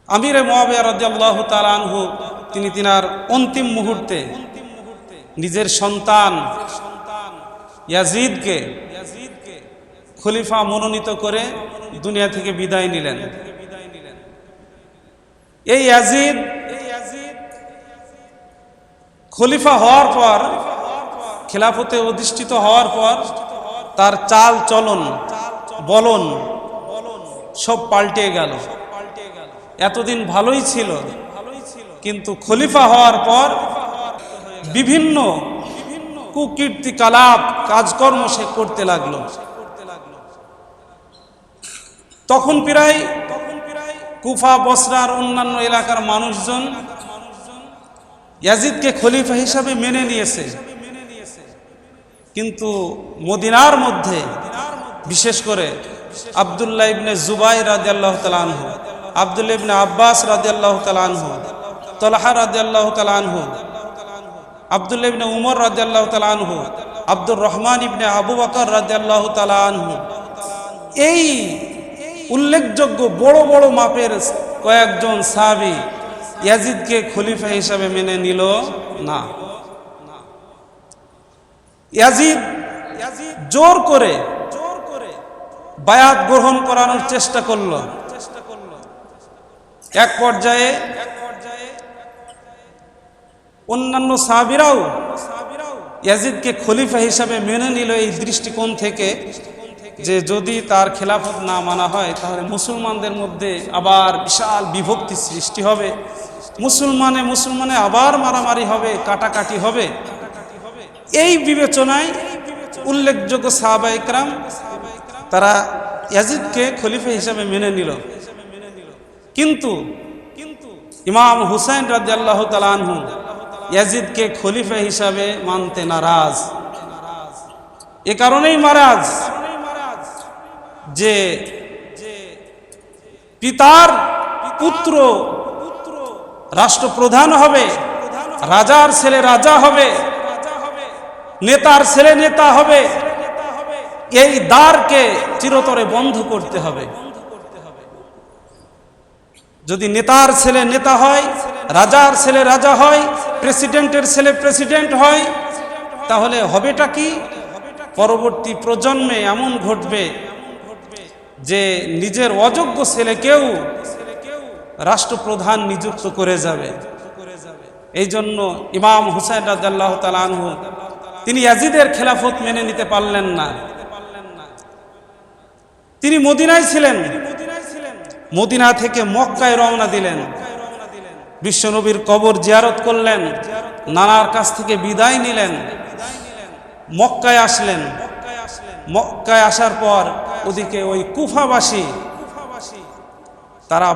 আমিরে মুআবিয়া রাদিয়াল্লাহু তাআলা আনহু তিনি তিনার অন্তিম মুহূর্তে নিজের সন্তান ইয়াজিদকে খলিফা মনোনীত করে দুনিয়া থেকে বিদায় নিলেন। এই ইয়াজিদ খলিফা হওয়ার পর, খেলাফতে অধিষ্ঠিত হওয়ার পর তার চাল চলন বলন সব পাল্টে গেল। এতদিন ভালোই ছিল, কিন্তু খলিফা হওয়ার পর বিভিন্ন কুকীর্তিকলাপ কাজকর্ম সে করতে লাগলো। তখন প্রায় কুফা, বসরার অন্যান্য এলাকার মানুষজন ইয়াজিদকে খলিফা হিসাবে মেনে নিয়েছে, কিন্তু মদিনার মধ্যে বিশেষ করে আব্দুল্লাহ ইবনে জুবাইর রাদিয়াল্লাহু তাআলা আনহু, আব্দুল্লাহ ইবনে আব্বাস রাদিয়াল্লাহু তাআলা আনহু, তালহা রাদিয়াল্লাহু তাআলা আনহু, আব্দুল্লাহ ইবনে উমর রাদিয়াল্লাহু তাআলা আনহু, আব্দুর রহমান ইবনে আবু বকর রাদিয়াল্লাহু তাআলা আনহু, এই উল্লেখযোগ্য বড় বড় মাপের কয়েকজন সাহাবী ইয়াজিদকে খলিফা হিসাবে মেনে নিল না। ইয়াজিদ জোর করে বায়াত গ্রহণ করানোর চেষ্টা করল। এক পর্যায়ে অন্যান্য সাহাবীরাও ইয়াজিদকে খলিফা হিসাবে মেনে নিল এই দৃষ্টিকোণ থেকে যে যদি তার খেলাফত না মানা হয় তাহলে মুসলমানদের মধ্যে আবার বিশাল বিভক্তি সৃষ্টি হবে, মুসলমানে আবার মারামারি হবে, কাটাকাটি হবে। এই বিবেচনায় উল্লেখযোগ্য সাহাবা ইকরাম তারা ইয়াজিদকে খলিফা হিসাবে মেনে নিল। কিন্তু ইমাম হুসাইন রাদিয়াল্লাহু তাআলা আনহু ইয়াজিদকে খলিফা হিসাবে মানতে নারাজ। এ কারণেই নারাজ যে পিতার পুত্র রাষ্ট্রপ্রধান হবে, রাজার ছেলে রাজা হবে, নেতার ছেলে নেতা হবে, এই দ্বারকে চিরতরে বন্ধ করতে হবে। যদি নেতার ছেলে নেতা হয়, রাজার ছেলে রাজা হয়, প্রেসিডেন্টের ছেলে প্রেসিডেন্ট হয়, তাহলে হবেটা কি? পরবর্তী প্রজন্মে এমন ঘটবে যে নিজের অযোগ্য ছেলেকেও রাষ্ট্রপ্রধান নিযুক্ত করে যাবে। এই জন্য ইমাম হুসাইন রাদিয়াল্লাহু তাআলা আনহু তিনি ইয়াজিদের খেলাফত মেনে নিতে পারলেন না। তিনি মদিনায় ছিলেন, মদিনা থেকে মক্কায় রওনা দিলেন, বিশ্বনবীর কবর জিয়ারত করলেন, নানার কাছ থেকে বিদায় নিলেন, মক্কায় আসলেন। মক্কায় আসার পর ওদিকে ওই কুফাবাসী তারা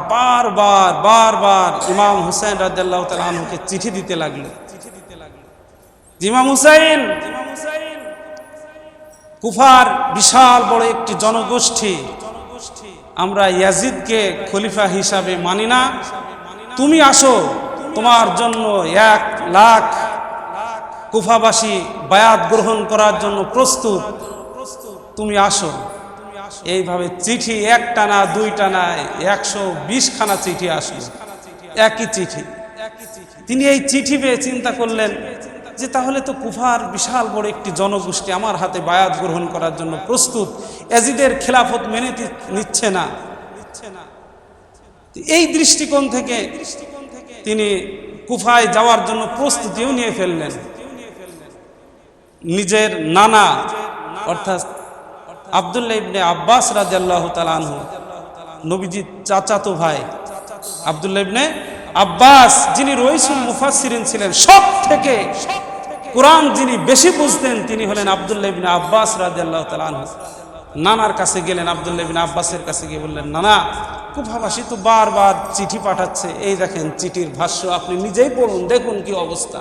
বারবার ইমাম হুসাইন রাদিয়াল্লাহু তাআলা আনহুকে চিঠি দিতে লাগলো। ইমাম হুসাইন, কুফার বিশাল বড় একটি জনগোষ্ঠী, আমরা ইয়াজিদকে খলিফা হিসাবে মানি না, তুমি আসো, তোমার জন্য 1 লাখ কুফাবাসী বায়াত গ্রহণ করার জন্য প্রস্তুত, তুমি আসো। এইভাবে চিঠি একটা না দুইটা না 120 খানা চিঠি আসলো, একই চিঠি। তিনি এই চিঠি পেয়ে চিন্তা করলেন যে তাহলে তো কুফার বিশাল বড় একটি জনগোষ্ঠী আমার হাতে বায়াত গ্রহণ করার জন্য প্রস্তুত, ইয়াজিদের খেলাফত মেনে নিচ্ছে না। এই দৃষ্টিকোণ থেকে তিনি কুফায় যাওয়ার জন্য প্রস্তুতিও নিয়ে ফেললেন। নিজের নানা অর্থাৎ আব্দুল্লাহ ইবনে আব্বাস রাদিয়াল্লাহু তাআলা আনহু, নবীজির চাচাতো ভাই আব্দুল্লাহ ইবনে আব্বাস, যিনি রইসুল মুফাসসিরিন ছিলেন, সব থেকে কোরআন যিনি বেশি বুঝতেন তিনি হলেন আব্দুল্লাহ ইবনে আব্বাস রাদিয়াল্লাহু তাআলা আনহু। নানার কাছে গেলেন, আব্দুল্লাহ ইবনে আব্বাসের কাছে গিয়ে বললেন, নানা, কুফাবাসী তো বারবার চিঠি পাঠাচ্ছে, এই দেখেন চিঠির ভাষ্য, আপনি নিজেই পড়ুন, দেখুন কি অবস্থা।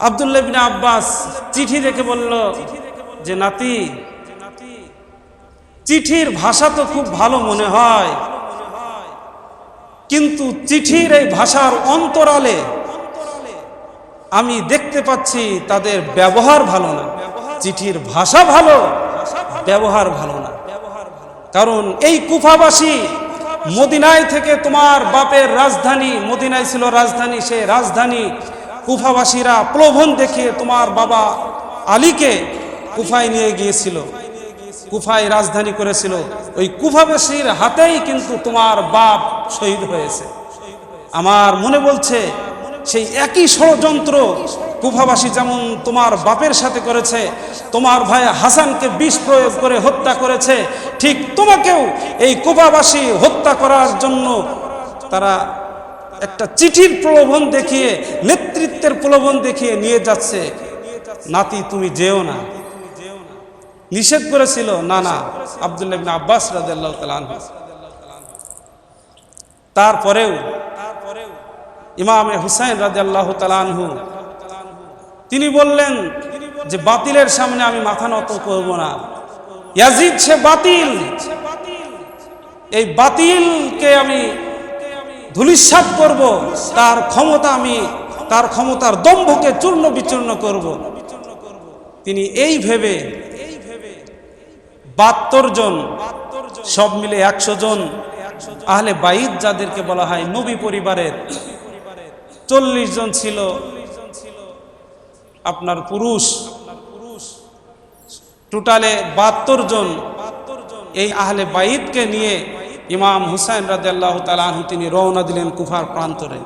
আব্দুল্লাহ ইবনে আব্বাস চিঠি দেখে বলল যে নাতি, চিঠির ভাষা তো খুব ভালো মনে হয়, কিন্তু চিঠির এই ভাষার অন্তরালে আমি দেখতে পাচ্ছি তাদের ব্যবহার ভালো না। চিঠির ভাষা ভালো, ব্যবহার ভালো না। কারণ এই কুফাবাসী মদিনায় থেকে তোমার বাপের রাজধানী, মদিনায় ছিল রাজধানী, সেই রাজধানী কুফাবাসীরা প্রলোভন দেখিয়ে তোমার বাবা আলীকে কুফায় নিয়ে গিয়েছিল, কুফায় রাজধানী করেছিল। ওই কুফাবাসীর হাতেই কিন্তু তোমার বাপ শহীদ হয়েছে। আমার মনে বলছে সেই একই ষড়যন্ত্র কুফাবাসী যেমন তোমার বাপের সাথে করেছে, তোমার ভাই হাসানকে বিষ প্রয়োগ করে হত্যা করেছে, ঠিক তোমাকেও এই কুফাবাসী হত্যা করার জন্য তারা একটা চিঠির প্রলোভন দেখিয়ে, নেতৃত্বের প্রলোভন দেখিয়ে নিয়ে যাচ্ছে। নাতি তুমি যেও না, নিষেধ করেছিল। না না, আব্দুল্লাহ ইবনে আব্বাস রাদিয়াল্লাহু তাআলা আনহু। তারপরেও ইমামে হুসাইন রাদিয়াল্লাহু তাআলা আনহু তিনি বললেন যে বাতিলের সামনে আমি মাথা নত করব না। ইয়াজিদ সে বাতিল, এই বাতিলকে আমি ধূলিসাৎ করব, তার ক্ষমতার দম্ভকে চূর্ণ বিচূর্ণ করব। তিনি এই ভেবে 72 জন, সব মিলে 100 জন আহলে বাইত যাদেরকে বলা হয় নবী পরিবারের, 40 জন ছিল আপনার পুরুষ, টোটালে 72 জন এই আহলে বাইতকে নিয়ে ইমাম হুসাইন রাদিয়াল্লাহু তাআলা আনহু তিনি রওনা দিলেন কুফার প্রান্তরে।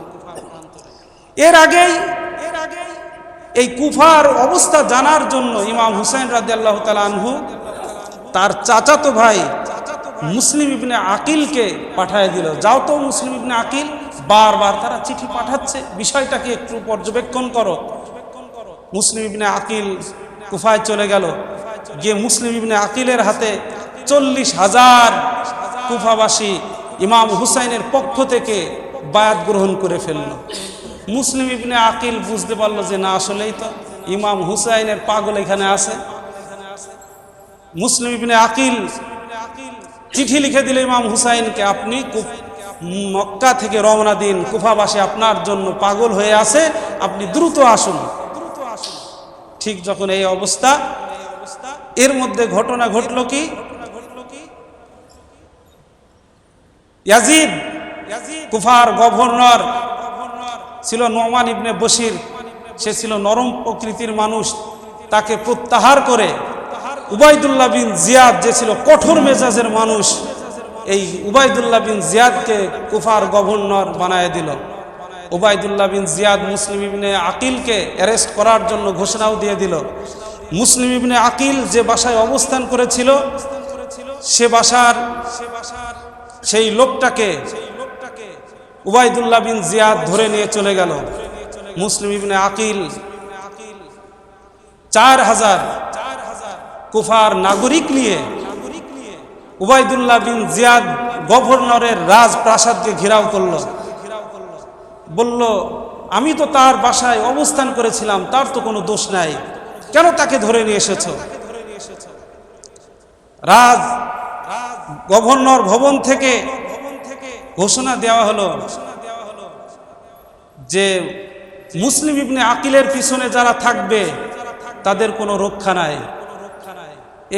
এর আগেই এই কুফার অবস্থা জানার জন্য ইমাম হুসাইন রাদিয়াল্লাহু তাআলা আনহু তার চাচাতো ভাই মুসলিম ইবনে আকিলকে পাঠিয়ে দিল। যাও তো মুসলিম ইবনে আকিল, বারবার তারা চিঠি পাঠাচ্ছে, বিষয়টাকে একটু পর্যবেক্ষণ করো। মুসলিম ইবনে আকিল কুফায় চলে গেল, গিয়ে মুসলিম ইবনে আকিলের হাতে 40,000 কুফাবাসী ইমাম হুসাইনের পক্ষ থেকে বায়াত গ্রহণ করে ফেলল। মুসলিম ইবনে আকিল বুঝতে পারলো যে না, আসলেই তো ইমাম হুসাইনের পাগল এখানে আছে। মুসলিম ইবনে আকিল চিঠি লিখে দিল ইমাম হুসাইনকে, আপনি মক্কা থেকে রওনা দিন, কুফাবাসী আপনার জন্য পাগল হয়ে আছে, আপনি দ্রুত আসুন। ঠিক যখন এই অবস্থা, এর মধ্যে ঘটনা ঘটল কি, ইয়াজিদ কুফার গভর্নর ছিল নোমান ইবনে বশির, সে ছিল নরম প্রকৃতির মানুষ। তাকে প্রত্যাহার করে উবাইদুল্লাহ বিন জিয়াদ যে ছিল কঠোর মেজাজের মানুষ, এই উবাইদুল্লাহ বিন জিয়াদকে কুফার গভর্নর বানায় দিল। উবাইদুল্লাহ বিন জিয়াদ মুসলিম ইবনে আকিলকে অ্যারেস্ট করার জন্য ঘোষণাও দিয়ে দিল। মুসলিম ইবনে আকিল যে বাসায় অবস্থান করেছিল, সে বাসার সেই লোকটাকে উবাইদুল্লাহ বিন জিয়াদ ধরে নিয়ে চলে গেল। মুসলিম ইবনে আকিল 4000 কুফার নাগরিক নিয়ে উবাইদুল্লাহ বিন জিয়াদ গভর্নরের রাজপ্রাসাদকে ঘেরাও করল। বলল, আমি তো তার বাসায় অবস্থান করেছিলাম, তার তো কোনো দোষ নাই, কেন তাকে ধরে নিয়ে এসেছ? গভর্নর ভবন থেকে ঘোষণা দেওয়া হলো যে মুসলিম ইবনে আকিলের পিছনে যারা থাকবে তাদের কোনো রক্ষা নাই।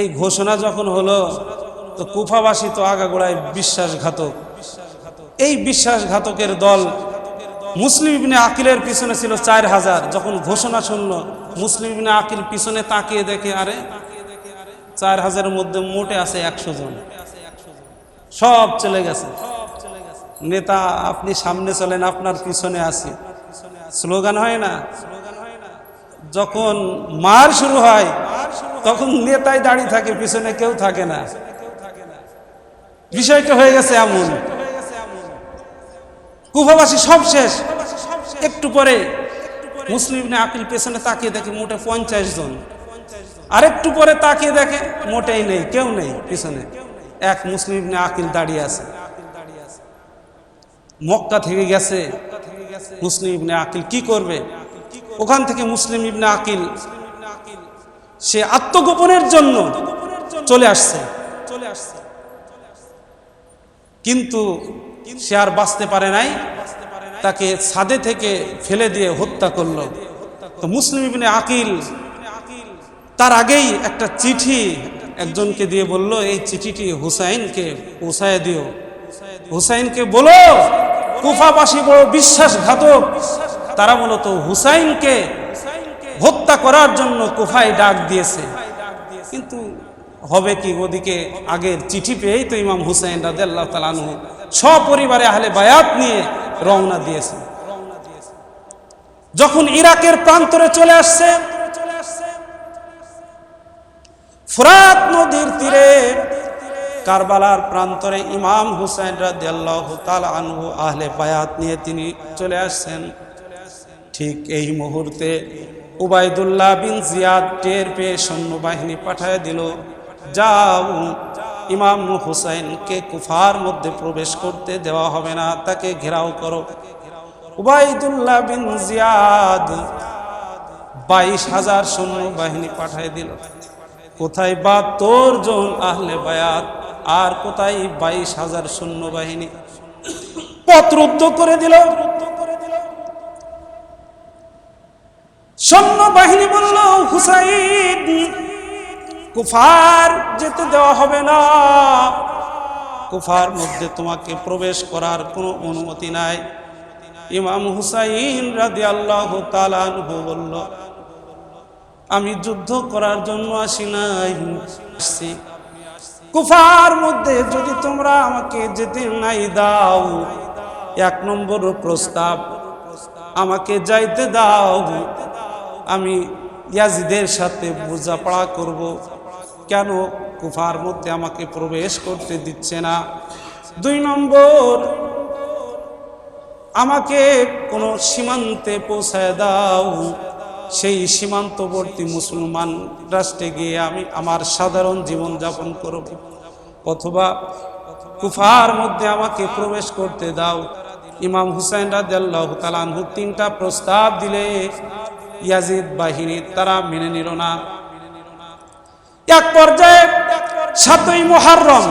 এই ঘোষণা যখন হলো, তো কুফাবাসী তো আগাগোড়ায় বিশ্বাসঘাতক। এই বিশ্বাসঘাতকের দল মুসলিম ইবনে আকিলের পিছনে ছিল 4000। যখন ঘোষণা শুনল, মুসলিম ইবনে আকিল পিছনে তাকিয়ে দেখে, আরে 4000-এর মধ্যে মোটে আছে 100 জন, সব চলে গেছে। নেতা, আপনি সামনে চলেন, আপনার পিছনে আছি, স্লোগান হয় না? যখন মার শুরু হয় তখন নেতাই দাঁড়িয়ে থাকে, পিছনে কেউ থাকে না। বিষয়টা হয়ে গেছে এমন, কুফাবাসী সব শেষ। একটু পরে মুসলিম ইবনে আকিল পেছনে তাকিয়ে দেখে মোটে 50 জন, আরেকটু পরে তাকিয়ে দেখে মোটেই নেই, কেউ নেই পিছনে, এক মুসলিম ইবনে আকিল দাঁড়িয়ে আছে। মক্কা থেকে গেছে মুসলিম ইবনে আকিল, কি করবে? ওখান থেকে মুসলিম ইবনে আকিল সে আত্মগোপনের জন্য চলে আসছে, কিন্তু সে আর বাঁচতে পারে নাই, তাকে ছাদে থেকে ফেলে দিয়ে হত্যা করলো। তো মুসলিম ইবনে আকিল তার আগেই একটা চিঠি একজনকে দিয়ে বলল, এই চিঠিটি হুসাইনকে পৌঁছায় দিও। হুসাইনকে বলো, কুফাবাসী বড় বিশ্বাসঘাতক, তারা মূলত হুসাইনকে হত্যা করার জন্য কুফায় ডাক দিয়েছে। কিন্তু হবে কি, ওদিকে আগের চিঠি পেয়েই তো ইমাম হুসাইন রাদিয়াল্লাহু তাআলা আনহু সপরিবারে আহলে বায়াত নিয়ে রওনা দিয়েছে। যখন ইরাকের প্রান্তরে চলে আসছে, ফুরাত নদীর তীরে কারবালার প্রান্তরে ইমাম হুসাইন রাদিয়াল্লাহু তাআলা আনহু আহলে বায়াত নিয়ে তিনি চলে আসছেন। ঠিক এই মুহূর্তে উবাইদুল্লাহ বিন জিয়াদ টের পেয়ে সৈন্যবাহিনী পাঠায় দিল, যাও ইমাম হুসাইনকে কুফার মধ্যে প্রবেশ করতে দেওয়া হবে না, তাকে ঘেরাও করো। উবাইদুল্লাহ বিন জিয়াদ 22,000 সৈন্যবাহিনী পাঠায় দিল। কোথায় 72 জন আহলে বায়াত, আর কোথায় 22,000 সৈন্যবাহিনী? পথ রুদ্ধ করে দিল। সৈন্যবাহিনী বলল, হুসাইন, কুফার যেতে দেওয়া হবে না, কুফার মধ্যে তোমাকে প্রবেশ করার কোনো অনুমতি নাই। ইমাম হুসাইন রাদিয়াল্লাহু তাআলা আনহু বলল, আমি যুদ্ধ করার জন্য আসি নাই, আসছি কুফার মধ্যে যদি তোমরা আমাকে যেতে নাই দাও, 1 নম্বর প্রস্তাব, আমাকে যাইতে দাও, আমি ইয়াজিদের সাথে বোঝাপড়া করব, কেন কুফার মধ্যে আমাকে প্রবেশ করতে দিচ্ছে না। 2 নম্বর, আমাকে কোনো সীমান্তে পৌঁছায় দাও, সেই সীমান্তবর্তী মুসলমান রাষ্ট্রে গিয়ে আমি আমার সাধারণ জীবন যাপন করব, অথবা কুফার মধ্যে আমাকে প্রবেশ করতে দাও। ইমাম হুসাইন রাদিয়াল্লাহু তাআলা আনহু 3টা প্রস্তাব দিলে ইয়াজিদ বাহিনী তারা মেনে নিল না। এক পর্যায়ে 7ই মুহররম,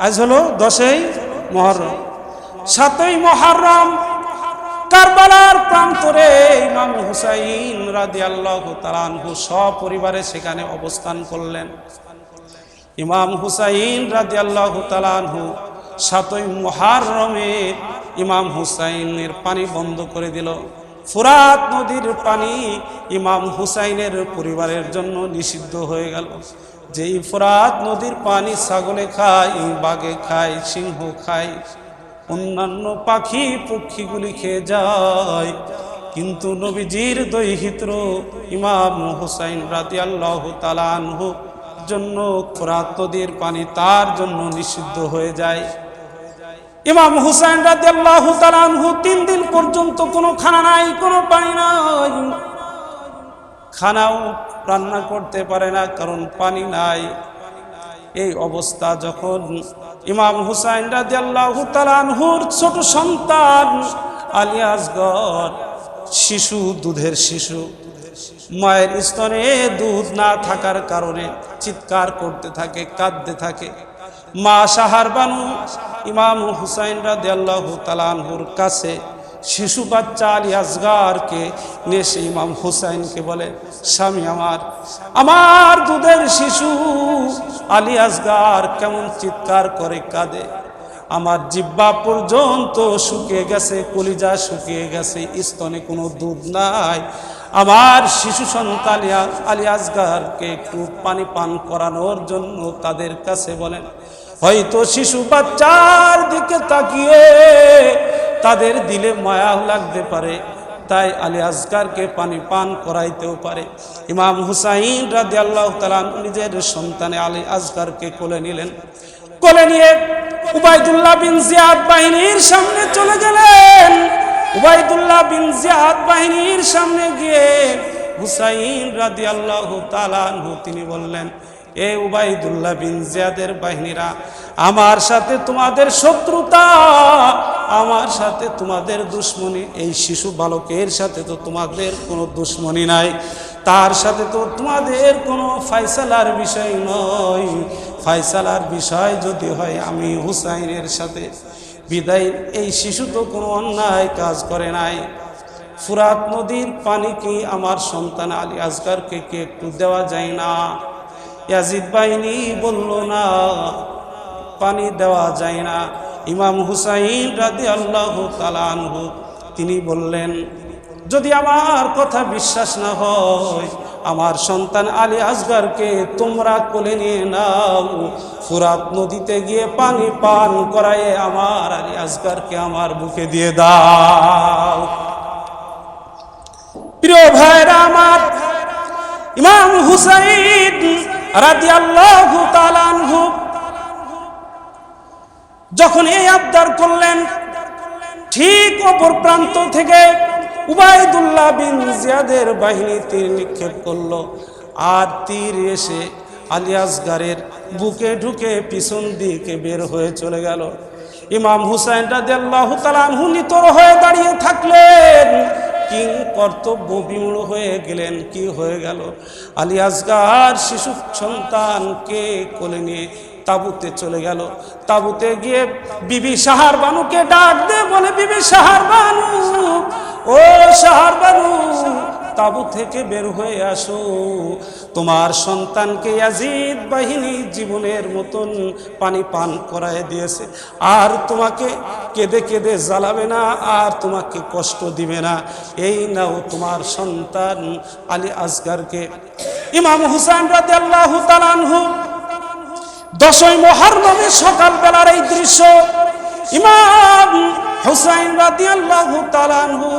আজ হলো 10ই মুহররম, 7ই মুহররম কারবালার প্রান্তরে ইমাম হুসাইন রাদিয়াল্লাহু তাআলা আনহু সপরিবারে সেখানে অবস্থান করলেন। ইমাম হুসাইন রাদিয়াল্লাহু তাআলা আনহু 7ই মুহররমে ইমাম হুসাইনের পানি বন্ধ করে দিল। ফুরাত নদীর পানি ইমাম হুসাইনের পরিবারের জন্য নিষিদ্ধ হয়ে গেল। যেই ফুরাত নদীর পানি ছাগলে খায়, বাঘে খায়, সিংহ খায়, অন্যান্য পাখি পক্ষীগুলি খেয়ে যায়, কিন্তু নবীজির দৈহিত্র ইমাম হুসাইন রাদিয়াল্লাহু তাআলা আনহু জন্য ফুরাত নদীর পানি তার জন্য নিষিদ্ধ হয়ে যায়। ইমাম হুসাইন রাদিয়াল্লাহু তাআলা আনহু 3 দিন পর্যন্ত কোনো খানা নাই, কোনো পানি নাই, খানাও রান্না করতে পারে না, কারণ পানি নাই। এই অবস্থা যখন ইমাম হুসাইন রাদিয়াল্লাহু তাআলা আনহুর ছোট সন্তান আলী আসগর, শিশু, দুধের শিশু, মায়ের স্তনে দুধ না থাকার কারণে চিৎকার করতে থাকে, কাঁদতে থাকে। মা সাহার বানু ইমাম হুসাইন রাদিয়াল্লাহু তাআলা আনহুর কাছে শিশু বাচ্চা আলী আসগরকে নিয়ে সে ইমাম হুসাইনকে বলে, স্বামী আমার দুধের শিশু আলী আসগর কেমন চিৎকার করে কাঁদে, আমার জিহ্বা পর্যন্ত শুকিয়ে গেছে, কলিজা শুকিয়ে গেছে, স্তনে কোনো দুধ নাই, আমার শিশু সন্তান আলী আসগরকে একটু পানি পান করানোর জন্য তাদের কাছে বলেন। হয়তো শিশু বাচ্চার দিকে তাকিয়ে তাদের দিলে মায়া লাগতে পারে, তাই আলী আসগরকে পানি পান করাইতেও পারে। ইমাম হুসাইন রাদিয়াল্লাহু তাআলা নিজের সন্তানে আলী আসগরকে কোলে নিলেন। কোলে নিয়ে উবাইদুল্লাহ বিন জিয়াদ বাহিনীর সামনে চলে গেলেন। উবাইদুল্লাহ বিন জিয়াদ বাহিনীর সামনে গিয়ে হুসাইন রাদিয়াল্লাহু তাআলা আনহু তিনি বললেন, এ উবাইদুল্লাহ বিন জিয়াদের বাহিনীরা, আমার সাথে তোমাদের শত্রুতা, আমার সাথে তোমাদের দুশ্মনী, এই শিশু বালকের সাথে তো তোমাদের কোনো দুশ্মনী নাই, তার সাথে তো তোমাদের কোনো ফয়সালার বিষয় নয়। ফয়সালার বিষয় যদি হয় আমি হুসাইনের সাথে, বিদায় এই শিশু তো কোনো অন্যায় কাজ করে নাই। ফুরাত নদীর পানি কি আমার সন্তান আলী আসগরকে কি একটু দেওয়া যায় না? ইয়াজিদ বাহিনী বলল না, পানি দেওয়া যায় না। ইমাম হুসাইন রাদিয়াল্লাহু তাআলা আনহু তিনি বললেন, যদি আমার কথা বিশ্বাস না হয়, আমার সন্তান আলী আসগরকে তোমরা কোলে নিয়ে নাও, ফুরাত নদীতে গিয়ে পানি পান করায় আমার আলী আসগরকে আমার বুকে দিয়ে দাও। প্রিয় ভাইরা আমার, ইমাম হুসাইন রাদিয়াল্লাহু তাআলা আনহু যখন এই আবদার করলেন, ঠিক অপর প্রান্ত থেকে উবাইদুল্লাহ বিন জিয়াদের বাহিনী তীর নিক্ষেপ করলো, আর তীর এসে আলী আসগরের বুকে ঢুকে পিছন দিকে বের হয়ে চলে গেল। ইমাম হুসাইন রাদিয়াল্লাহু তাআলা আনহু নিতর হয়ে দাঁড়িয়ে থাকলেন, কিং কর্তব্য বিমূঢ় হয়ে গেলেন। কি হয়ে গেল? আলী আসগর শিশু সন্তানকে কোলে নিয়ে তাবুতে চলে গেল। তাবুতে গিয়ে বিবি শাহার বানুকে ডাক দিয়ে বলে, বিবি শাহার বানু, ও শাহার বানু, তাবু থেকে বের হয়ে আসো, তোমার সন্তানকে ইয়াজিদ বাহিনী জীবনের মতন পানি পান করায় দিয়েছে, আর তোমাকে কেঁদে কেঁদে জ্বালাবে না, আর তোমাকে কষ্ট দিবে না। এই নাও তোমার সন্তান আলী আসগরকে। ইমাম হুসাইন রাদিয়াল্লাহু তাআলা আনহু 10ই মুহররমের সকালবেলার এই দৃশ্য, ইমাম হুসাইন রাদিয়াল্লাহু তাআলা আনহু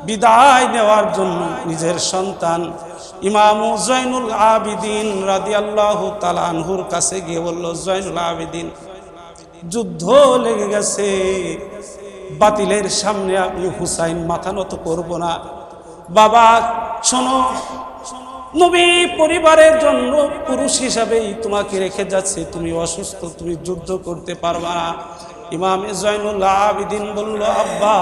বিদায় নেওয়ার জন্য নিজের সন্তান ইমাম জয়নুল আবিদিন রাদিয়াল্লাহু তাআলা আনহুর কাছে গিয়ে বলল, জয়নুল আবিদিন, যুদ্ধ লেগে গেছে, বাতিলের সামনে আমি হুসাইন মাথা নত করব না। বাবা শোনো, নবী পরিবারের জন্য পুরুষ হিসাবেই তোমাকে রেখে যাচ্ছে, তুমি অসুস্থ, তুমি যুদ্ধ করতে পারবা না। ইমাম জয়নুল আবিদিন বলল, আব্বা,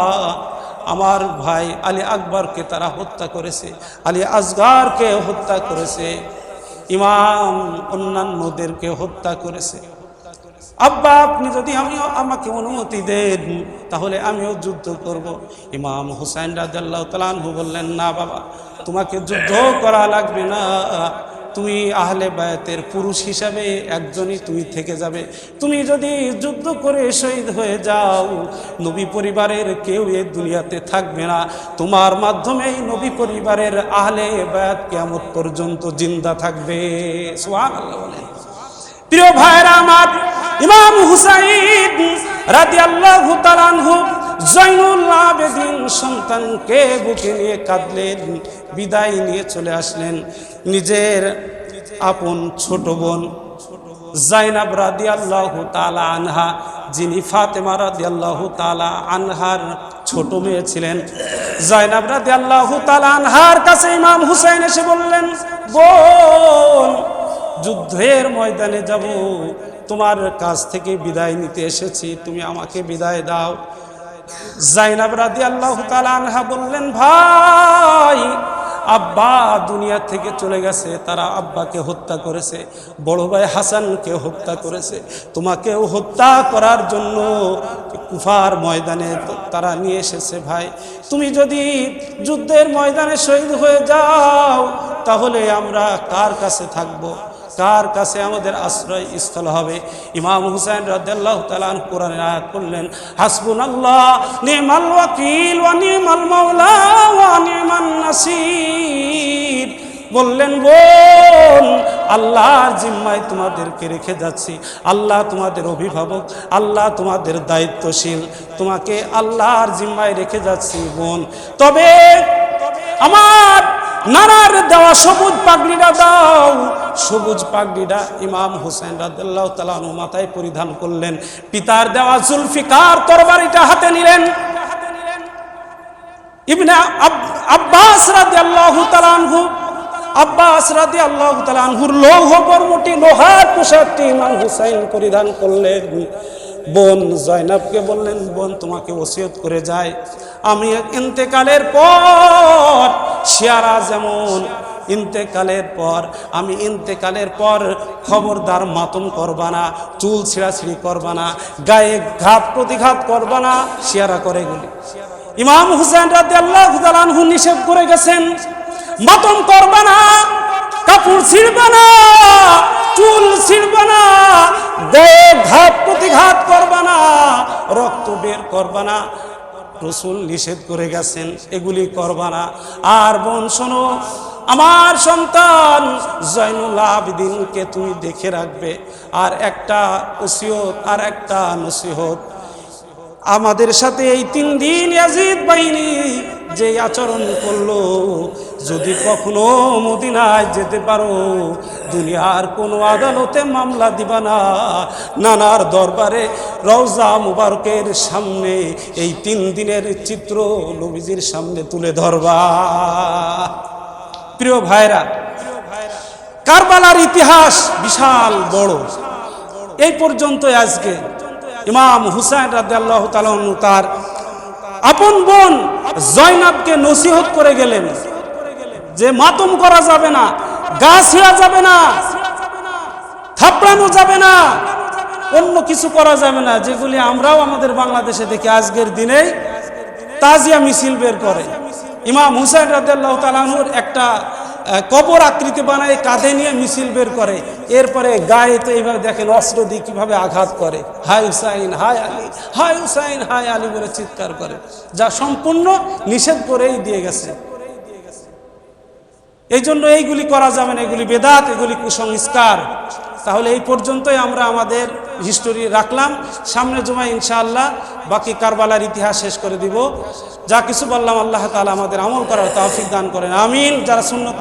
আমার ভাই আলী আকবরকে তারা হত্যা করেছে, আলী আসগরকে হত্যা করেছে, ইমাম অন্যান্যদেরকে হত্যা করেছে। আব্বা, আপনি যদি আমাকে অনুমতি দেন তাহলে আমিও যুদ্ধ করব। ইমাম হুসাইন রাদিয়াল্লাহু তাআলা আনহু বললেন, না বাবা, তোমাকে যুদ্ধ করা লাগবে না, তুমি আহলে বায়াতের পুরুষ হিসাবে একজনই তুমি থেকে যাবে। তুমি যদি যুদ্ধ করে শহীদ হয়ে যাও, নবী পরিবারের কেউ এই দুনিয়াতে থাকবে না, তোমার মাধ্যমেই নবী পরিবারের আহলে বায়াত কিয়ামত পর্যন্ত জিন্দা থাকবে। সুবহানাল্লাহ বলেন। প্রিয় ভাইরা আমার, ইমাম হুসাইন রাদিয়াল্লাহু তাআলা আনহু জয়নুল আবেদিন সন্তানকে বুকে নিয়ে কাঁদলেন, বিদায় নিয়ে চলে আসলেন। নিজের আপন ছোট বোন জাইনাব রাদিয়াল্লাহু তাআলা আনহা, যিনি ফাতেমা রাদিয়াল্লাহু তাআলা আনহার ছোট মেয়ে ছিলেন, জাইনাব রাদিয়াল্লাহু তাআলা আনহার কাছে ইমাম হুসাইন এসে বললেন, বোন, যুদ্ধের ময়দানে যাব, তোমার কাছ থেকে বিদায় নিতে এসেছি, তুমি আমাকে বিদায় দাও। জাইনাব রাদিয়াল্লাহু তাআলা আনহা বললেন, ভাই, আব্বা দুনিয়া থেকে চলে গেছে, তারা আব্বাকে হত্যা করেছে, বড় ভাই হাসানকে হত্যা করেছে, তোমাকেও হত্যা করার জন্য কুফার ময়দানে তারা নিয়ে এসেছে। ভাই, তুমি যদি যুদ্ধের ময়দানে শহীদ হয়ে যাও তাহলে আমরা কার কাছে থাকবো, কার কাছে আমাদের আশ্রয় স্থল হবে? ইমাম হুসাইন রাদিয়াল্লাহু তাআলা আনহু কোরআনের আয়াত পড়লেন, হাসবুনাল্লাহ নি'মাল ওয়াকিল ওয়া নি'মাল মাওলা ওয়া নি'মান নাসির। বললেন, বোন, আল্লাহর জিম্মায় তোমাদেরকে রেখে যাচ্ছি, আল্লাহ তোমাদের অভিভাবক, আল্লাহ তোমাদের দায়িত্বশীল, তোমাকে আল্লাহর জিম্মায় রেখে যাচ্ছি বোন। তবে আমার নানার দেওয়া সবুজ পাগড়িটা দাও। সবুজ পাগড়িটা ইমাম হুসাইন রাদিয়াল্লাহু তাআলা আনহু মাথায় পরিধান করলেন, পিতার দেওয়া জুলফিকার তরবারিটা হাতে নিলেন। ইবনে আব্বাস রাদিয়াল্লাহু তাআলা আনহু, আব্বাস রাদিয়াল্লাহু তাআলা আনহুর লৌহ বর্মটি, লোহার পোশাকটি ইমাম হুসাইন পরিধান করলেন। বোন জয়নাবকে বললেন, বোন, তোমাকে ওসিয়ত করে যায়, আমি ইন্তেকালের পর, শিয়ারা যেমন ইন্তেকালের পর, আমি ইন্তেকালের পর খবরদার মাতম করবা না, চুল ছিঁড়াছিঁড়ি করবা না, গায়ে ঘাত প্রতিঘাত করবা না, শিয়ারা করে গেলি। ইমাম হুসাইন রাদিয়াল্লাহু তাআলা আনহু নিষেধ করে গেছেন, মাতম করবা না, কাপড় ছিঁড়বা না, চুল ছিঁড়বা না, গায়ে ঘাত প্রতিঘাত করবা না, রক্ত বের করবা না, রাসূল নিষেধ করে গেছেন, এগুলি করবা না। আর বোন শোনো, আমার সন্তান জয়নুল আবেদিনকে তুমি দেখে রাখবে। আর একটা ওসিয়ত, আর একটা নসিহত, আমাদের সাথে এই 3 দিন ইয়াজিদ বাহিনী যে আচরণ করলো, যদি কখনো মদিনায় যেতে পারো, দুনিয়ার কোনো আদালতে মামলা দিবা না, নানার দরবারে রওজা মুবারকের সামনে এই 3 দিনের চিত্র নবীজির সামনে তুলে ধরবা। প্রিয় ভাইরা, কারবালার ইতিহাস বিশাল বড়। এই পর্যন্ত আজকে ইমাম হুসাইন রাদিয়াল্লাহু তাআলা আনহু তার আপন বোন জয়নাবকে নসিহত করে গেলেন যে মাতম করা যাবে না, গা ছেঁড়া যাবে না, থাপড়ানো যাবে না, অন্য কিছু করা যাবে না, যেগুলি আমরাও আমাদের বাংলাদেশে দেখি আজকের দিনে তাজিয়া মিছিল বের করে। ইমাম হুসাইন রাদিয়াল্লাহু তাআলা আনহুর একটা কবর আকৃতি বানায় কাঁধে নিয়ে মিছিল বের করে, এরপরে গায়ে তো এইভাবে দেখেন অস্ত্র দিয়ে কিভাবে আঘাত করে, হায় হুসাইন হায় আলী, হায় হুসাইন হায় আলী বলে চিৎকার করে, যা সম্পূর্ণ নিষেধ করেই দিয়ে গেছে। এই জন্য এইগুলি করা যাবে না, এগুলি বেদাত, এগুলি কুসংস্কার। তাহলে এই পর্যন্তই আমরা আমাদের হিস্টোরি রাখলাম। সামনে জুমায় ইনশাআল্লাহ বাকি কারবালার ইতিহাস শেষ করে দিব। যা কিছু বললাম আল্লাহ তাআলা আমাদের আমল করার তৌফিক দান করেন, আমিন। যারা সুন্নাত